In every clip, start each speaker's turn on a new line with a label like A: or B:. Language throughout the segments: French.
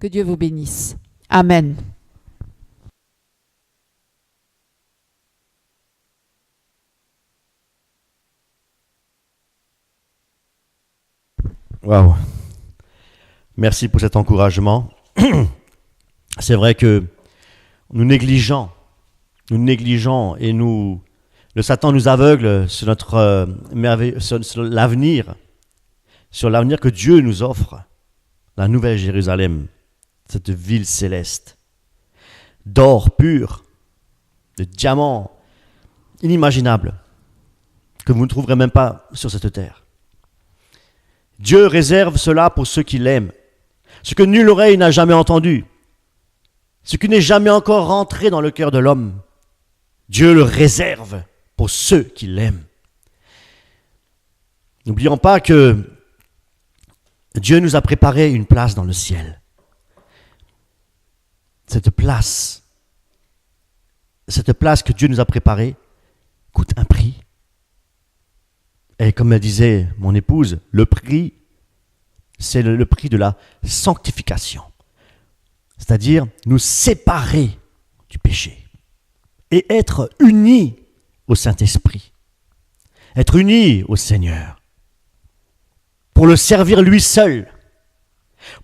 A: Que Dieu vous bénisse. Amen.
B: Waouh. Merci pour cet encouragement. C'est vrai que nous négligeons et le Satan nous aveugle sur notre sur l'avenir que Dieu nous offre, la nouvelle Jérusalem, cette ville céleste, d'or pur, de diamants inimaginables, que vous ne trouverez même pas sur cette terre. Dieu réserve cela pour ceux qui l'aiment, ce que nulle oreille n'a jamais entendu, ce qui n'est jamais encore rentré dans le cœur de l'homme. Dieu le réserve pour ceux qui l'aiment. N'oublions pas que Dieu nous a préparé une place dans le ciel. Cette place que Dieu nous a préparée coûte un prix. Et comme me disait mon épouse, le prix, c'est le prix de la sanctification. C'est-à-dire nous séparer du péché et être unis au Saint-Esprit, être unis au Seigneur, pour le servir lui seul,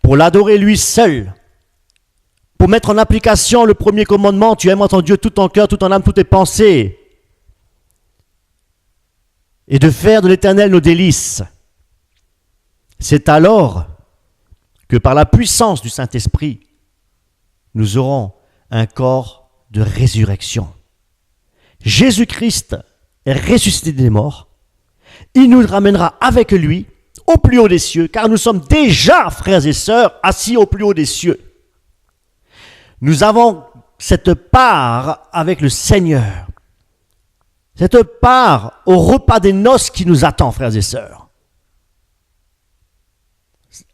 B: pour l'adorer lui seul, pour mettre en application le premier commandement, tu aimes ton Dieu tout ton cœur, toute ton âme, toutes tes pensées, et de faire de l'Éternel nos délices. C'est alors que par la puissance du Saint-Esprit, nous aurons un corps de résurrection. Jésus-Christ est ressuscité des morts. Il nous ramènera avec lui au plus haut des cieux, car nous sommes déjà, frères et sœurs, assis au plus haut des cieux. Nous avons cette part avec le Seigneur. Cette part au repas des noces qui nous attend, frères et sœurs.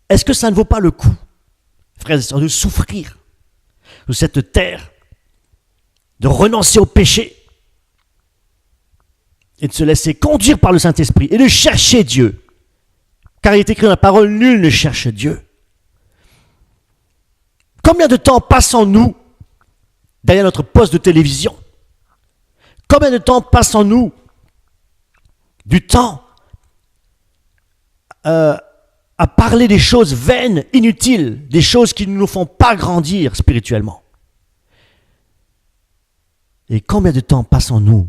B: Est-ce que ça ne vaut pas le coup, frères et sœurs, de souffrir de cette terre, de renoncer au péché et de se laisser conduire par le Saint-Esprit et de chercher Dieu? Car il est écrit dans la parole, nul ne cherche Dieu. Combien de temps passons-nous derrière notre poste de télévision? Combien de temps passons-nous du temps à parler des choses vaines, inutiles, des choses qui ne nous font pas grandir spirituellement? Et combien de temps passons-nous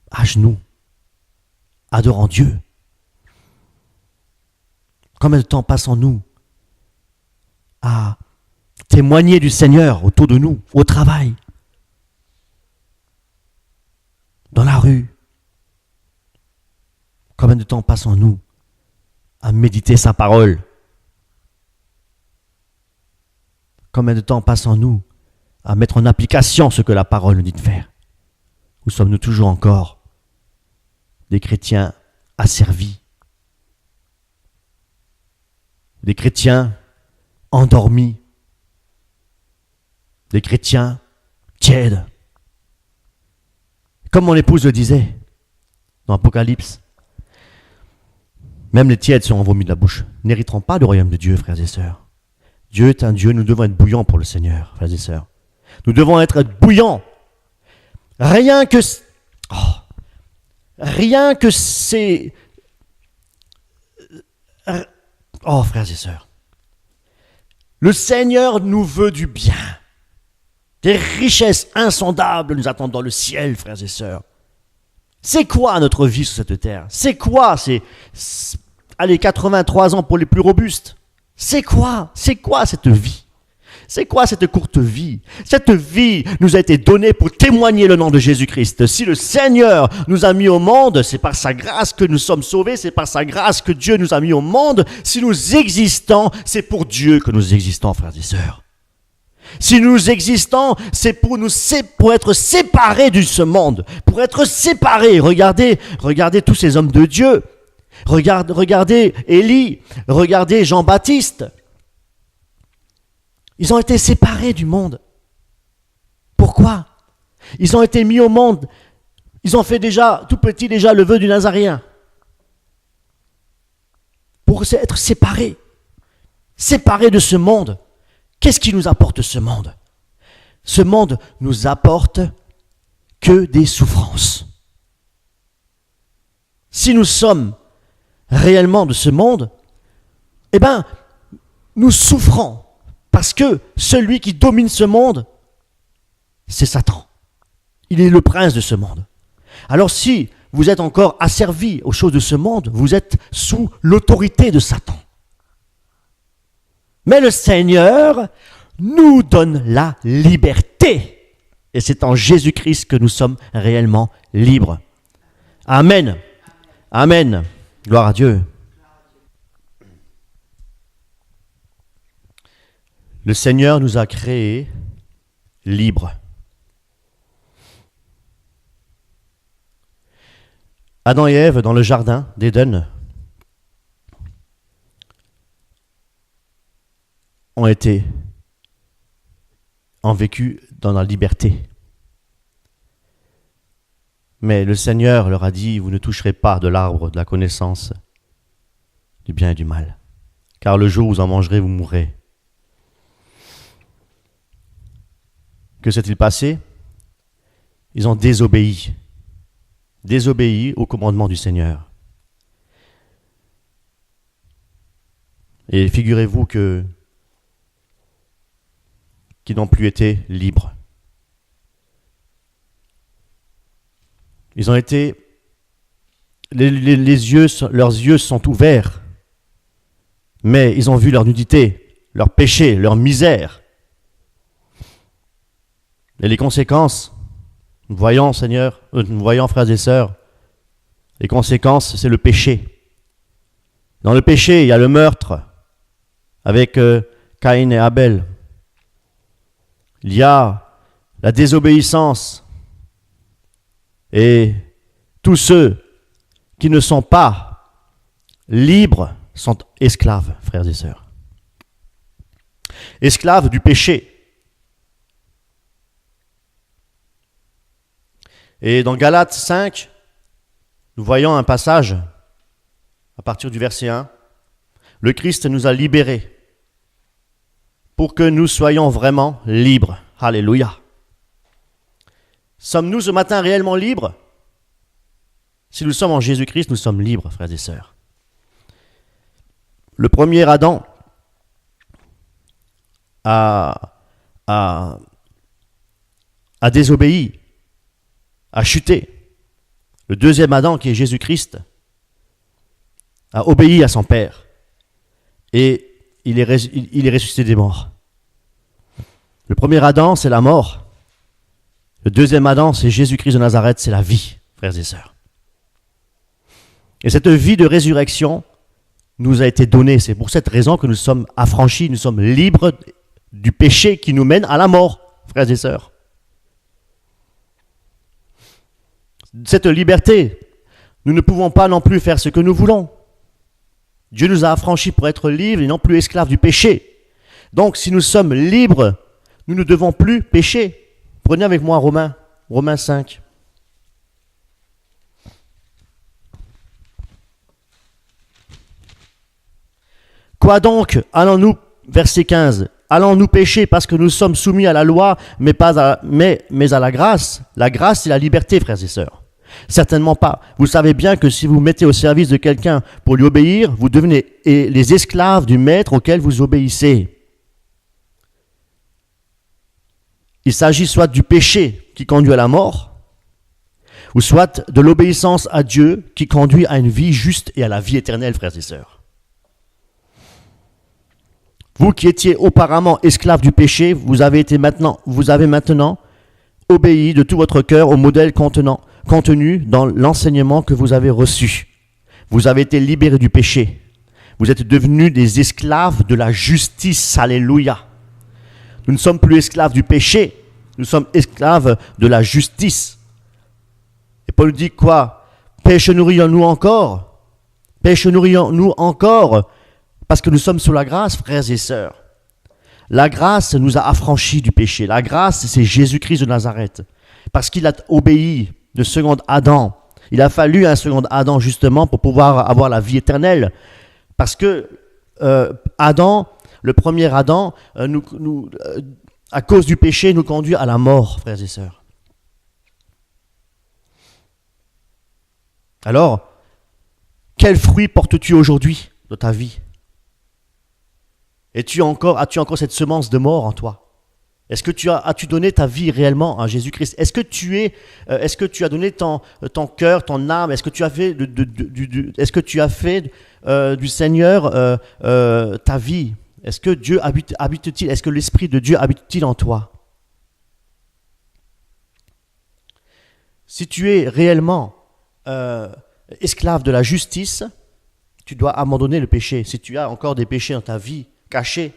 B: à genoux, adorant Dieu? Combien de temps passons-nous à témoigner du Seigneur autour de nous, au travail, dans la rue? Combien de temps passons-nous à méditer sa parole? Combien de temps passons-nous à mettre en application ce que la parole nous dit de faire? Ou sommes-nous toujours encore des chrétiens asservis, des chrétiens endormis, des chrétiens tièdes? Comme mon épouse le disait dans l'Apocalypse, même les tièdes seront vomis de la bouche, n'hériteront pas du royaume de Dieu, frères et sœurs. Dieu est un Dieu, nous devons être bouillants pour le Seigneur, frères et sœurs. Nous devons être bouillants. Rien que c'est... Oh, frères et sœurs, le Seigneur nous veut du bien. Des richesses insondables nous attendent dans le ciel, frères et sœurs. C'est quoi notre vie sur cette terre? C'est quoi allez, 83 ans pour les plus robustes? C'est quoi cette vie? C'est quoi cette courte vie? Cette vie nous a été donnée pour témoigner le nom de Jésus-Christ. Si le Seigneur nous a mis au monde, c'est par sa grâce que nous sommes sauvés, c'est par sa grâce que Dieu nous a mis au monde. Si nous existons, c'est pour Dieu que nous existons, frères et sœurs. Si nous existons, c'est pour être séparés de ce monde, pour être séparés. Regardez tous ces hommes de Dieu. Regardez Élie, regardez Jean-Baptiste. Ils ont été séparés du monde. Pourquoi? Ils ont été mis au monde. Ils ont fait tout petit le vœu du Nazaréen. Pour être séparés. Séparés de ce monde Qu'est-ce qui nous apporte ce monde? Ce monde nous apporte que des souffrances. Si nous sommes réellement de ce monde, eh bien, nous souffrons parce que celui qui domine ce monde, c'est Satan. Il est le prince de ce monde. Alors si vous êtes encore asservis aux choses de ce monde, vous êtes sous l'autorité de Satan. Mais le Seigneur nous donne la liberté. Et c'est en Jésus-Christ que nous sommes réellement libres. Amen. Amen. Gloire à Dieu. Le Seigneur nous a créés libres. Adam et Ève, dans le jardin d'Éden, ont vécu dans la liberté. Mais le Seigneur leur a dit, vous ne toucherez pas de l'arbre de la connaissance du bien et du mal, car le jour où vous en mangerez, vous mourrez. Que s'est-il passé? Ils ont désobéi au commandement du Seigneur. Et figurez-vous qu'ils n'ont plus été libres. Ils ont été, leurs yeux sont ouverts, mais ils ont vu leur nudité, leur péché, leur misère. Et les conséquences, nous voyons, frères et sœurs, les conséquences, c'est le péché. Dans le péché, il y a le meurtre avec Caïn et Abel. Il y a la désobéissance. Et tous ceux qui ne sont pas libres sont esclaves, frères et sœurs. Esclaves du péché. Et dans Galates 5, nous voyons un passage à partir du verset 1. Le Christ nous a libérés pour que nous soyons vraiment libres. Alléluia. Sommes-nous ce matin réellement libres? Si nous sommes en Jésus-Christ, nous sommes libres, frères et sœurs. Le premier Adam a désobéi, a chuté. Le deuxième Adam, qui est Jésus-Christ, a obéi à son Père. Et il est ressuscité des morts. Le premier Adam, c'est la mort. Le deuxième Adam, c'est Jésus-Christ de Nazareth, c'est la vie, frères et sœurs. Et cette vie de résurrection nous a été donnée. C'est pour cette raison que nous sommes affranchis, nous sommes libres du péché qui nous mène à la mort, frères et sœurs. Cette liberté, nous ne pouvons pas non plus faire ce que nous voulons. Dieu nous a affranchis pour être libres et non plus esclaves du péché. Donc, si nous sommes libres, nous ne devons plus pécher. Prenez avec moi Romains 5. Quoi donc allons-nous, verset 15, allons-nous pécher parce que nous sommes soumis à la loi, mais à la grâce? La grâce, c'est la liberté, frères et sœurs. Certainement pas. Vous savez bien que si vous vous mettez au service de quelqu'un pour lui obéir, vous devenez les esclaves du maître auquel vous obéissez. Il s'agit soit du péché qui conduit à la mort, ou soit de l'obéissance à Dieu qui conduit à une vie juste et à la vie éternelle, frères et sœurs. Vous qui étiez auparavant esclaves du péché, vous avez maintenant obéi de tout votre cœur au modèle contenu dans l'enseignement que vous avez reçu. Vous avez été libérés du péché. Vous êtes devenus des esclaves de la justice. Alléluia. Nous ne sommes plus esclaves du péché, nous sommes esclaves de la justice. Et Paul dit quoi? Pécherions-nous encore? Pécherions-nous encore? Parce que nous sommes sous la grâce, frères et sœurs. La grâce nous a affranchis du péché. La grâce, c'est Jésus-Christ de Nazareth. Parce qu'il a obéi de second Adam. Il a fallu un second Adam justement pour pouvoir avoir la vie éternelle. Parce que Adam Le premier Adam, à cause du péché, nous conduit à la mort, frères et sœurs. Alors, quel fruit portes-tu aujourd'hui de ta vie? As-tu encore cette semence de mort en toi? Est-ce que as-tu donné ta vie réellement à Jésus-Christ? Est-ce que tu as donné ton cœur, ton âme? Est-ce que tu as fait du Seigneur ta vie? Est-ce que Dieu habite-t-il? Est-ce que l'Esprit de Dieu habite-t-il en toi? Si tu es réellement esclave de la justice, tu dois abandonner le péché. Si tu as encore des péchés dans ta vie cachés,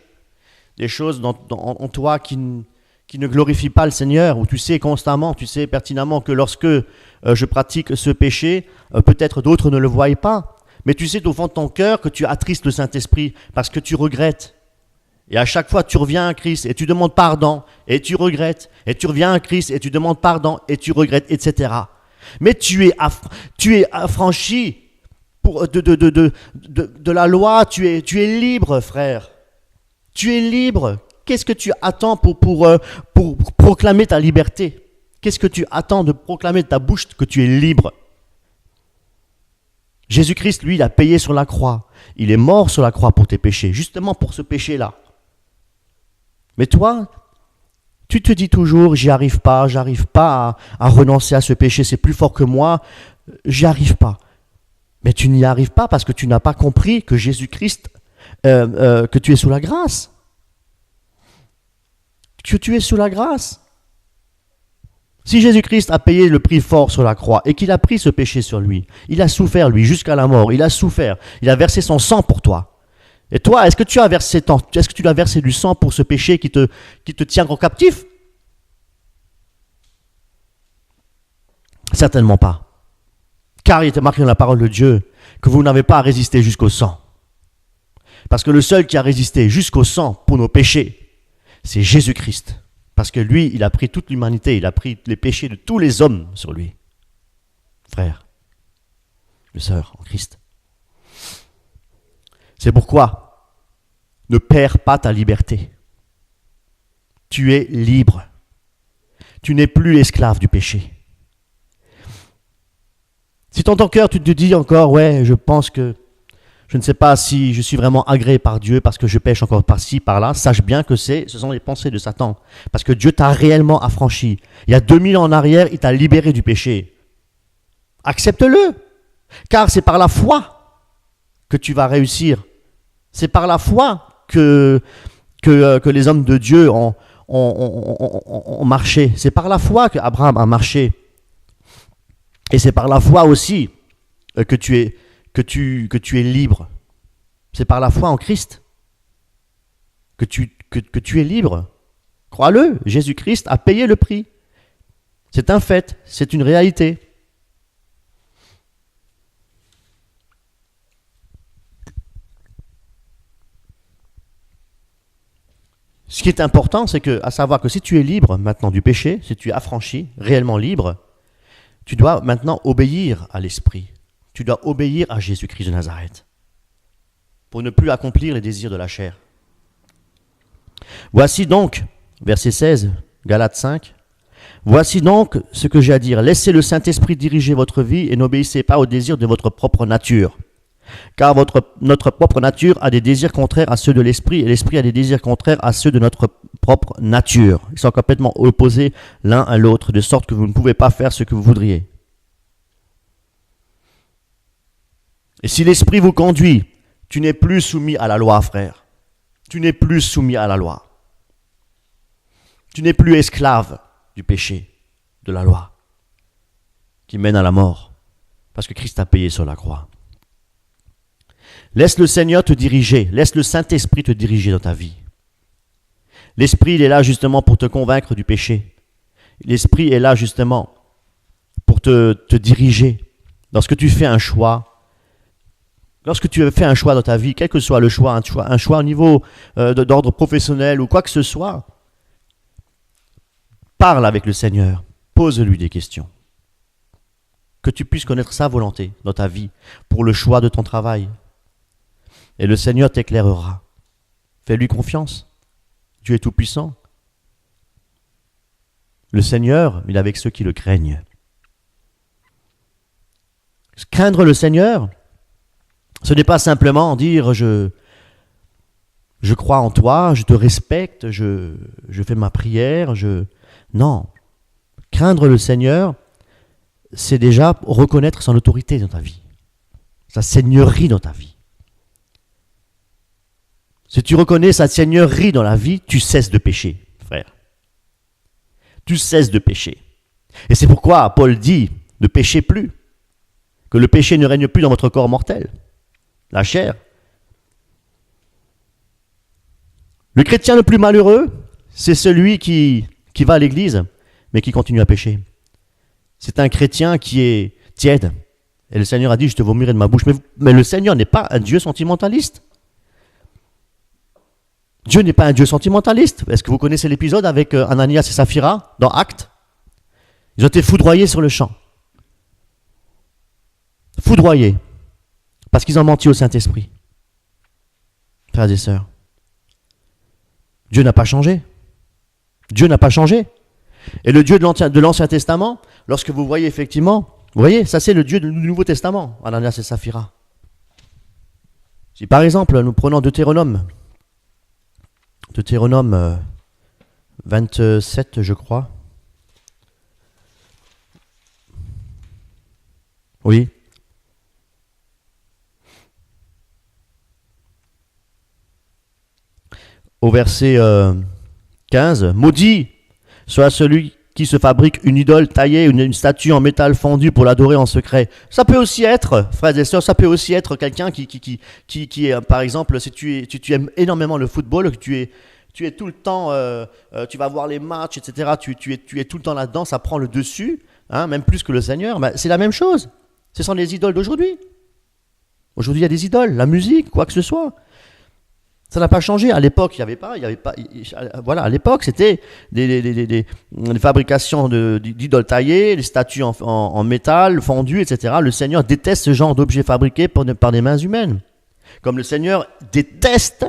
B: des choses en toi qui ne glorifient pas le Seigneur, où tu sais pertinemment que lorsque je pratique ce péché, peut-être d'autres ne le voient pas, mais tu sais au fond de ton cœur que tu attristes le Saint-Esprit parce que tu regrettes. Et à chaque fois, tu reviens à Christ et tu demandes pardon et tu regrettes. Et tu reviens à Christ et tu demandes pardon et tu regrettes, etc. Mais tu es affranchi de la loi, tu es libre, frère. Tu es libre. Qu'est-ce que tu attends pour proclamer ta liberté? Qu'est-ce que tu attends de proclamer de ta bouche que tu es libre? Jésus-Christ, lui, il a payé sur la croix. Il est mort sur la croix pour tes péchés, justement pour ce péché-là. Mais toi, tu te dis toujours, j'arrive pas à renoncer à ce péché, c'est plus fort que moi, j'y arrive pas. Mais tu n'y arrives pas parce que tu n'as pas compris que Jésus-Christ, que tu es sous la grâce. Que tu es sous la grâce. Si Jésus-Christ a payé le prix fort sur la croix et qu'il a pris ce péché sur lui, il a souffert lui jusqu'à la mort, il a souffert, il a versé son sang pour toi. Et toi, est-ce que tu as versé du sang pour ce péché qui te tient encore captif? Certainement pas. Car il était marqué dans la parole de Dieu que vous n'avez pas à résister jusqu'au sang. Parce que le seul qui a résisté jusqu'au sang pour nos péchés, c'est Jésus-Christ. Parce que lui, il a pris toute l'humanité, il a pris les péchés de tous les hommes sur lui. Frère, sœur en Christ. C'est pourquoi ne perds pas ta liberté. Tu es libre. Tu n'es plus esclave du péché. Si dans ton cœur tu te dis encore, ouais, je pense que je ne sais pas si je suis vraiment agréé par Dieu parce que je pêche encore par-ci, par-là, sache bien que ce sont les pensées de Satan. Parce que Dieu t'a réellement affranchi. Il y a 2000 ans en arrière, il t'a libéré du péché. Accepte-le. Car c'est par la foi que tu vas réussir. C'est par la foi que les hommes de Dieu ont marché. C'est par la foi qu'Abraham a marché. Et c'est par la foi aussi que tu es libre. C'est par la foi en Christ que tu es libre. Crois-le, Jésus-Christ a payé le prix. C'est un fait, c'est une réalité. Ce qui est important, c'est à savoir que si tu es libre maintenant du péché, si tu es affranchi, réellement libre, tu dois maintenant obéir à l'Esprit. Tu dois obéir à Jésus-Christ de Nazareth pour ne plus accomplir les désirs de la chair. Voici donc, verset 16, Galates 5, voici donc ce que j'ai à dire. Laissez le Saint-Esprit diriger votre vie et n'obéissez pas aux désirs de votre propre nature. Car notre propre nature a des désirs contraires à ceux de l'Esprit et l'Esprit a des désirs contraires à ceux de notre propre nature. Ils sont complètement opposés l'un à l'autre, de sorte que vous ne pouvez pas faire ce que vous voudriez. Et si l'Esprit vous conduit, tu n'es plus soumis à la loi, frère. Tu n'es plus soumis à la loi. Tu n'es plus esclave du péché, de la loi, qui mène à la mort, parce que Christ a payé sur la croix. Laisse le Seigneur te diriger, laisse le Saint-Esprit te diriger dans ta vie. L'Esprit, il est là justement pour te convaincre du péché. L'Esprit est là justement pour te diriger. Lorsque tu fais un choix, dans ta vie, quel que soit le choix, un choix au niveau d'ordre professionnel ou quoi que ce soit, parle avec le Seigneur, pose-lui des questions. Que tu puisses connaître sa volonté dans ta vie pour le choix de ton travail. Et le Seigneur t'éclairera. Fais-lui confiance. Dieu est tout-puissant. Le Seigneur, il est avec ceux qui le craignent. Craindre le Seigneur, ce n'est pas simplement dire je crois en toi, je te respecte, je fais ma prière, Non. Craindre le Seigneur, c'est déjà reconnaître son autorité dans ta vie, sa seigneurie dans ta vie. Si tu reconnais sa seigneurie dans la vie, tu cesses de pécher, frère. Tu cesses de pécher. Et c'est pourquoi Paul dit, ne péchez plus, que le péché ne règne plus dans votre corps mortel, la chair. Le chrétien le plus malheureux, c'est celui qui va à l'église, mais qui continue à pécher. C'est un chrétien qui est tiède. Et le Seigneur a dit, je te vomirai de ma bouche. Mais le Seigneur n'est pas un Dieu sentimentaliste. Dieu n'est pas un Dieu sentimentaliste. Est-ce que vous connaissez l'épisode avec Ananias et Saphira dans Actes? Ils ont été foudroyés sur le champ. Foudroyés. Parce qu'ils ont menti au Saint-Esprit. Frères et sœurs. Dieu n'a pas changé. Dieu n'a pas changé. Et le Dieu de l'Ancien Testament, lorsque vous voyez effectivement, vous voyez, ça c'est le Dieu du Nouveau Testament, Ananias et Saphira. Si par exemple, nous prenons Deutéronome 27, je crois. Oui. Au verset 15, « Maudit soit celui qui se fabrique une idole taillée, une statue en métal fondu pour l'adorer en secret. » Ça peut aussi être, frères et sœurs, ça peut aussi être quelqu'un qui est, par exemple, si tu aimes énormément le football, que tu es tout le temps, tu vas voir les matchs, etc., tu es tout le temps là-dedans, ça prend le dessus, hein, même plus que le Seigneur, ben, c'est la même chose. Ce sont les idoles d'aujourd'hui. Aujourd'hui, il y a des idoles, la musique, quoi que ce soit. Ça n'a pas changé. À l'époque, il y avait pas. Voilà, à l'époque, c'était des fabrications d'idoles taillées, des statues en métal, fondues, etc. Le Seigneur déteste ce genre d'objets fabriqués par des mains humaines. Comme le Seigneur déteste,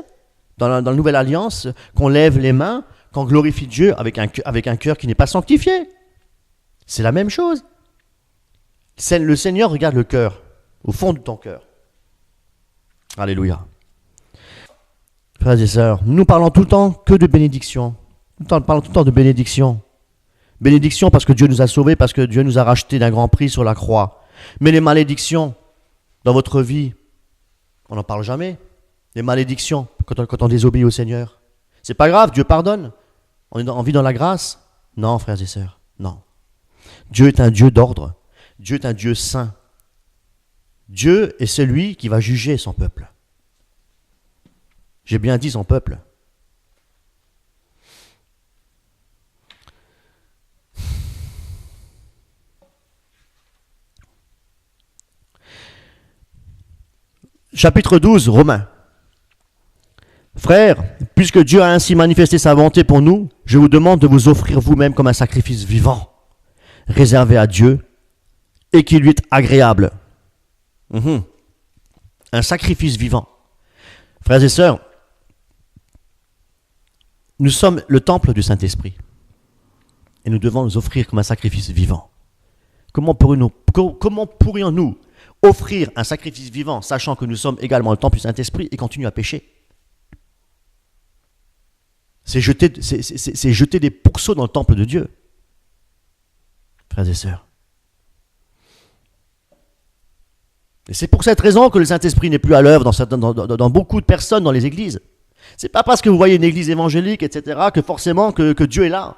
B: dans la Nouvelle Alliance, qu'on lève les mains, qu'on glorifie Dieu avec un cœur qui n'est pas sanctifié. C'est la même chose. Le Seigneur regarde le cœur, au fond de ton cœur. Alléluia. Frères et sœurs, nous parlons tout le temps que de bénédiction. Nous parlons tout le temps de bénédiction. Bénédiction parce que Dieu nous a sauvés, parce que Dieu nous a rachetés d'un grand prix sur la croix. Mais les malédictions dans votre vie, on n'en parle jamais. Les malédictions quand on désobéit au Seigneur. C'est pas grave, Dieu pardonne. On vit dans la grâce. Non, frères et sœurs, non. Dieu est un Dieu d'ordre. Dieu est un Dieu saint. Dieu est celui qui va juger son peuple. J'ai bien dit son peuple. Chapitre 12, Romains. Frères, puisque Dieu a ainsi manifesté sa volonté pour nous, je vous demande de vous offrir vous-même comme un sacrifice vivant, réservé à Dieu, et qui lui est agréable. Un sacrifice vivant. Frères et sœurs, nous sommes le temple du Saint-Esprit. Et nous devons nous offrir comme un sacrifice vivant. Comment pourrions-nous offrir un sacrifice vivant, sachant que nous sommes également le temple du Saint-Esprit et continuer à pécher? C'est jeter des pourceaux dans le temple de Dieu. Frères et sœurs. Et c'est pour cette raison que le Saint-Esprit n'est plus à l'œuvre dans beaucoup de personnes dans les églises. C'est pas parce que vous voyez une église évangélique, etc., que forcément que Dieu est là.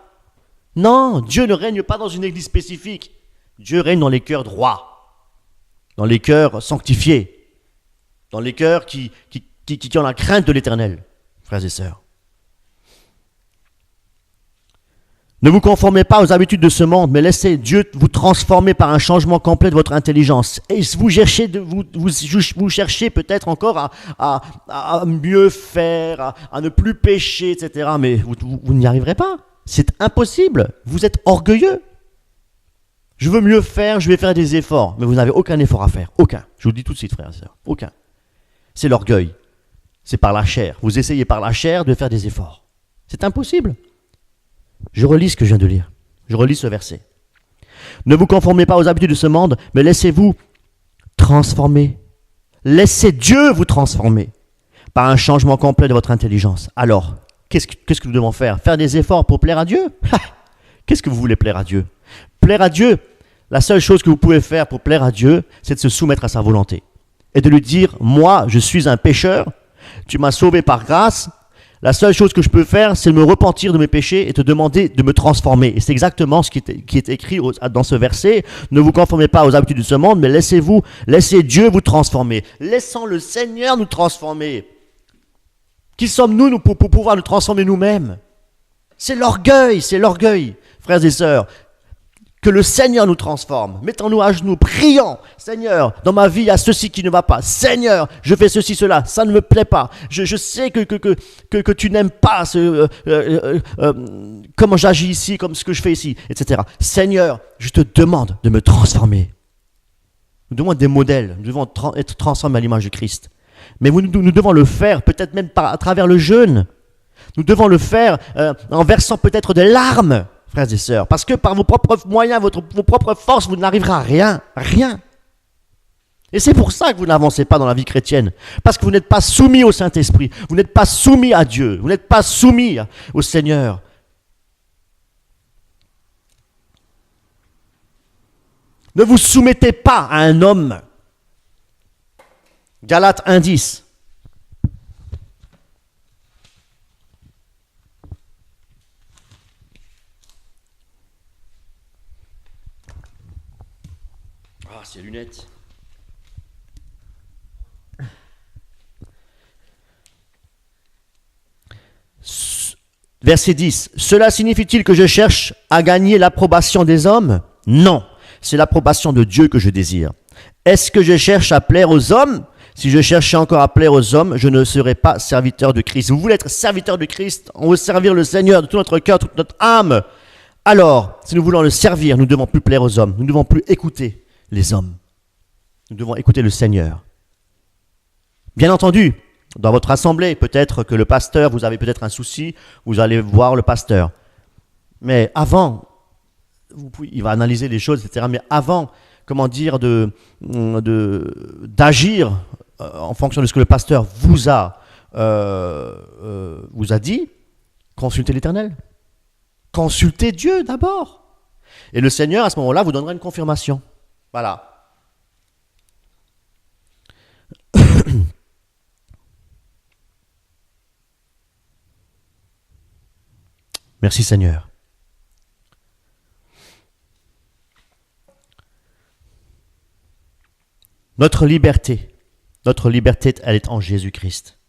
B: Non, Dieu ne règne pas dans une église spécifique. Dieu règne dans les cœurs droits, dans les cœurs sanctifiés, dans les cœurs qui ont la crainte de l'Éternel, frères et sœurs. Ne vous conformez pas aux habitudes de ce monde, mais laissez Dieu vous transformer par un changement complet de votre intelligence. Et vous cherchez peut-être encore à mieux faire, à ne plus pécher, etc. Mais vous n'y arriverez pas. C'est impossible. Vous êtes orgueilleux. Je veux mieux faire, je vais faire des efforts. Mais vous n'avez aucun effort à faire. Aucun. Je vous le dis tout de suite, frères et sœurs. Aucun. C'est l'orgueil. c'est par la chair. Vous essayez par la chair de faire des efforts. C'est impossible. Je relis ce que je viens de lire. Je relis ce verset. Ne vous conformez pas aux habitudes de ce monde, mais laissez-vous transformer. Laissez Dieu vous transformer par un changement complet de votre intelligence. Alors, qu'est-ce que nous devons faire? Faire des efforts pour plaire à Dieu? Qu'est-ce que vous voulez plaire à Dieu? Plaire à Dieu, la seule chose que vous pouvez faire pour plaire à Dieu, c'est de se soumettre à sa volonté. Et de lui dire, moi, je suis un pécheur, tu m'as sauvé par grâce, la seule chose que je peux faire, c'est de me repentir de mes péchés et te demander de me transformer. Et c'est exactement ce qui est écrit dans ce verset. Ne vous conformez pas aux habitudes de ce monde, mais laissez Dieu vous transformer. Laissons le Seigneur nous transformer. Qui sommes-nous pour pouvoir nous transformer nous-mêmes? C'est l'orgueil, frères et sœurs. Que le Seigneur nous transforme. Mettons-nous à genoux, prions. Seigneur, dans ma vie, il y a ceci qui ne va pas. Seigneur, je fais ceci, cela, ça ne me plaît pas. Je sais que tu n'aimes pas comment j'agis ici, comme ce que je fais ici, etc. Seigneur, je te demande de me transformer. Nous devons être des modèles. Nous devons être transformés à l'image de Christ. Mais nous devons le faire, peut-être même à travers le jeûne. Nous devons le faire en versant peut-être des larmes. Frères et sœurs, parce que par vos propres moyens, vos propres forces, vous n'arriverez à rien, rien. Et c'est pour ça que vous n'avancez pas dans la vie chrétienne, parce que vous n'êtes pas soumis au Saint-Esprit, vous n'êtes pas soumis à Dieu, vous n'êtes pas soumis au Seigneur. Ne vous soumettez pas à un homme. Galates 1:10. Ah, ces lunettes. Verset 10. Cela signifie-t-il que je cherche à gagner l'approbation des hommes? Non, c'est l'approbation de Dieu que je désire. Est-ce que je cherche à plaire aux hommes? Si je cherchais encore à plaire aux hommes, je ne serais pas serviteur de Christ. Vous voulez être serviteur de Christ? On veut servir le Seigneur de tout notre cœur, toute notre âme. Alors, si nous voulons le servir, nous ne devons plus plaire aux hommes. Nous ne devons plus écouter les hommes. Nous devons écouter le Seigneur. Bien entendu, dans votre assemblée, peut-être que le pasteur, vous avez peut-être un souci, vous allez voir le pasteur. Mais avant, il va analyser les choses, etc. Mais avant, d'agir en fonction de ce que le pasteur vous a dit, consultez l'Éternel. Consultez Dieu d'abord. Et le Seigneur, à ce moment-là, vous donnera une confirmation. Voilà. Merci Seigneur. Notre liberté, elle est en Jésus-Christ.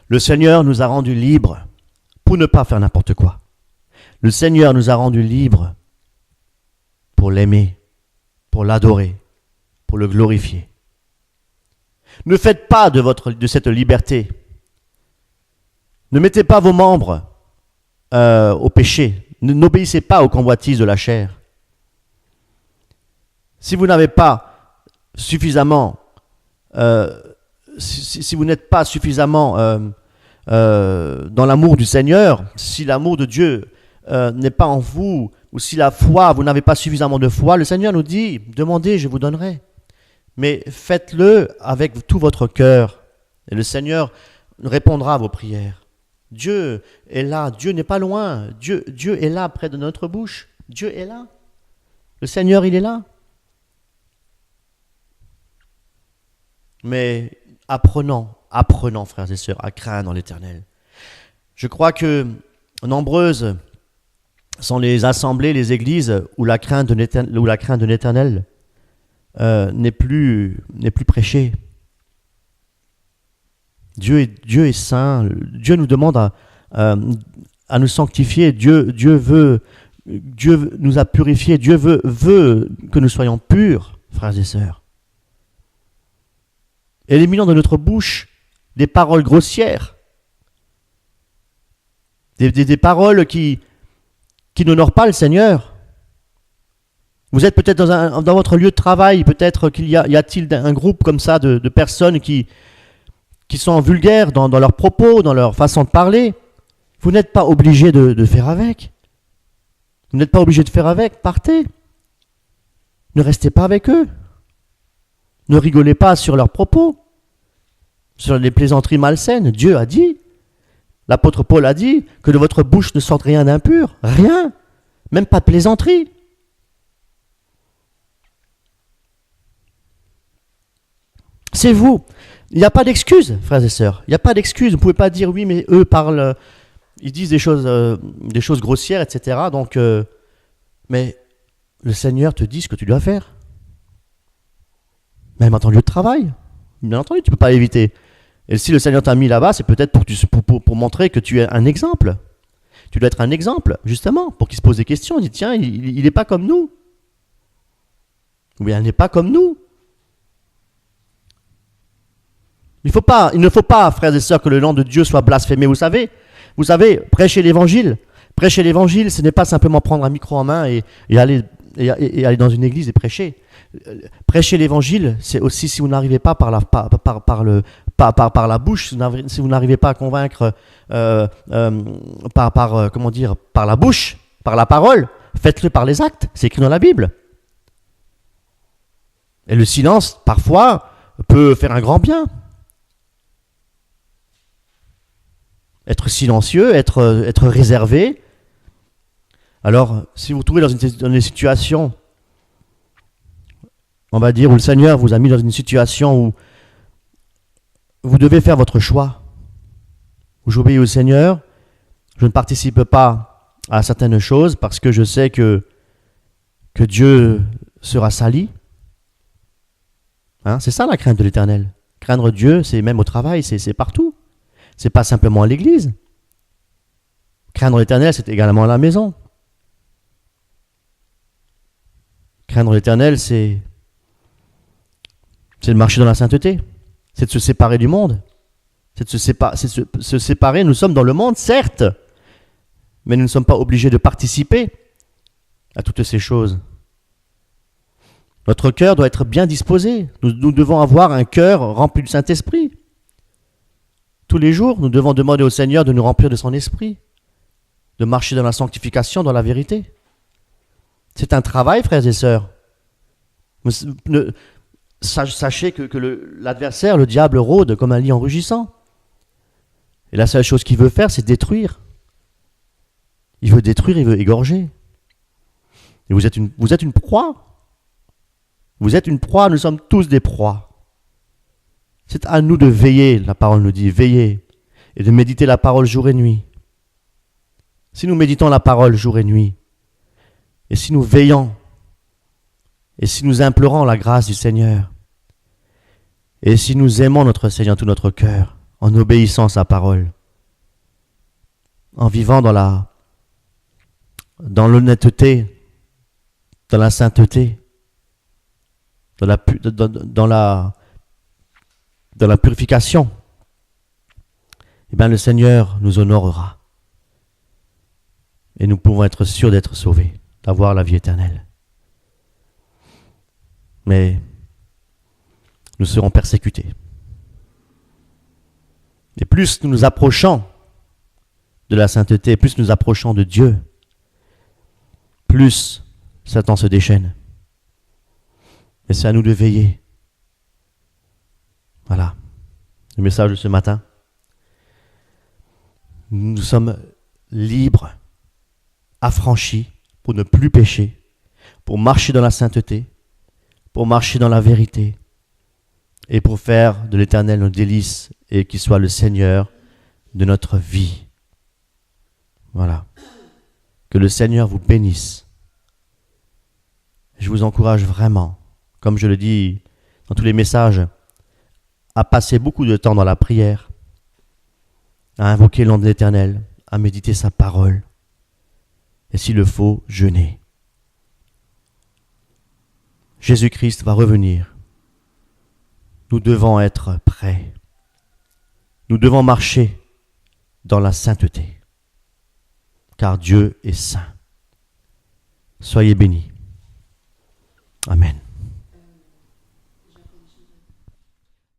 B: Le Seigneur nous a rendus libres pour ne pas faire n'importe quoi. Le Seigneur nous a rendus libres pour l'aimer, pour l'adorer, pour le glorifier. Ne faites pas de cette liberté. Ne mettez pas vos membres au péché. N'obéissez pas aux convoitises de la chair. Si vous n'avez pas suffisamment, si vous n'êtes pas suffisamment dans l'amour du Seigneur, si l'amour de Dieu n'est pas en vous, ou si la foi, vous n'avez pas suffisamment de foi, le Seigneur nous dit, demandez, je vous donnerai. Mais faites-le avec tout votre cœur, et le Seigneur répondra à vos prières. Dieu est là, Dieu n'est pas loin, Dieu est là près de notre bouche, Dieu est là, le Seigneur il est là. Mais apprenons frères et sœurs à craindre l'Éternel. Je crois que nombreuses sont les assemblées, les églises où la crainte de l'Éternel n'est plus prêchée. Dieu est saint. Dieu nous demande à nous sanctifier. Dieu nous a purifiés. Dieu veut que nous soyons purs, frères et sœurs. Éliminons de notre bouche des paroles grossières, des paroles qui n'honorent pas le Seigneur. Vous êtes peut-être dans votre lieu de travail, peut-être y a-t-il un groupe comme ça de personnes qui qui sont vulgaires dans leurs propos, dans leur façon de parler, vous n'êtes pas obligé de faire avec. Vous n'êtes pas obligé de faire avec, partez. Ne restez pas avec eux. Ne rigolez pas sur leurs propos, sur les plaisanteries malsaines. Dieu a dit, l'apôtre Paul a dit, que de votre bouche ne sorte rien d'impur, rien, même pas de plaisanterie. C'est vous. Il n'y a pas d'excuse, frères et sœurs. Il n'y a pas d'excuse. Vous ne pouvez pas dire, oui, mais eux parlent, ils disent des choses grossières, etc. Donc, mais le Seigneur te dit ce que tu dois faire. Même en ton lieu de travail. Bien entendu, tu ne peux pas l'éviter. Et si le Seigneur t'a mis là-bas, c'est peut-être pour montrer que tu es un exemple. Tu dois être un exemple, justement, pour qu'il se pose des questions. Il dit, tiens, il n'est pas comme nous. Ou bien, il n'est pas comme nous. Il ne faut pas, frères et sœurs, que le nom de Dieu soit blasphémé. Vous savez, prêcher l'évangile. Prêcher l'évangile, ce n'est pas simplement prendre un micro en main et aller dans une église et prêcher. Prêcher l'évangile, c'est aussi si vous n'arrivez pas par la bouche, si vous n'arrivez pas à convaincre par la bouche, par la parole, faites-le par les actes. C'est écrit dans la Bible. Et le silence, parfois, peut faire un grand bien. Être silencieux, être réservé. Alors, si vous vous trouvez dans une situation, on va dire, où le Seigneur vous a mis dans une situation où vous devez faire votre choix, où j'obéis au Seigneur, je ne participe pas à certaines choses parce que je sais que Dieu sera sali. C'est ça la crainte de l'Éternel. Craindre Dieu, c'est même au travail, c'est partout. C'est pas simplement à l'église. Craindre l'Éternel, c'est également à la maison. Craindre l'Éternel, c'est de marcher dans la sainteté. C'est de se séparer du monde. C'est de se séparer. Nous sommes dans le monde, certes, mais nous ne sommes pas obligés de participer à toutes ces choses. Notre cœur doit être bien disposé. Nous devons avoir un cœur rempli du Saint-Esprit. Tous les jours, nous devons demander au Seigneur de nous remplir de son esprit, de marcher dans la sanctification, dans la vérité. C'est un travail, frères et sœurs. Sachez que l'adversaire, le diable, rôde comme un lion rugissant. Et la seule chose qu'il veut faire, c'est détruire. Il veut détruire, il veut égorger. Et vous êtes une proie. Vous êtes une proie, nous sommes tous des proies. C'est à nous de veiller, la parole nous dit, veiller, et de méditer la parole jour et nuit. Si nous méditons la parole jour et nuit, et si nous veillons, et si nous implorons la grâce du Seigneur, et si nous aimons notre Seigneur tout notre cœur, en obéissant à sa parole, en vivant dans l'honnêteté, dans la sainteté, dans la purification, eh bien le Seigneur nous honorera. Et nous pouvons être sûrs d'être sauvés, d'avoir la vie éternelle. Mais nous serons persécutés. Et plus nous nous approchons de la sainteté, plus nous approchons de Dieu, plus Satan se déchaîne. Et c'est à nous de veiller. Voilà, le message de ce matin. Nous sommes libres, affranchis pour ne plus pécher, pour marcher dans la sainteté, pour marcher dans la vérité et pour faire de l'Éternel nos délices et qu'il soit le Seigneur de notre vie. Voilà. Que le Seigneur vous bénisse. Je vous encourage vraiment, comme je le dis dans tous les messages, à passer beaucoup de temps dans la prière, à invoquer le nom de l'Éternel, à méditer sa parole, et s'il le faut, jeûner. Jésus-Christ va revenir. Nous devons être prêts. Nous devons marcher dans la sainteté, car Dieu est saint. Soyez bénis. Amen.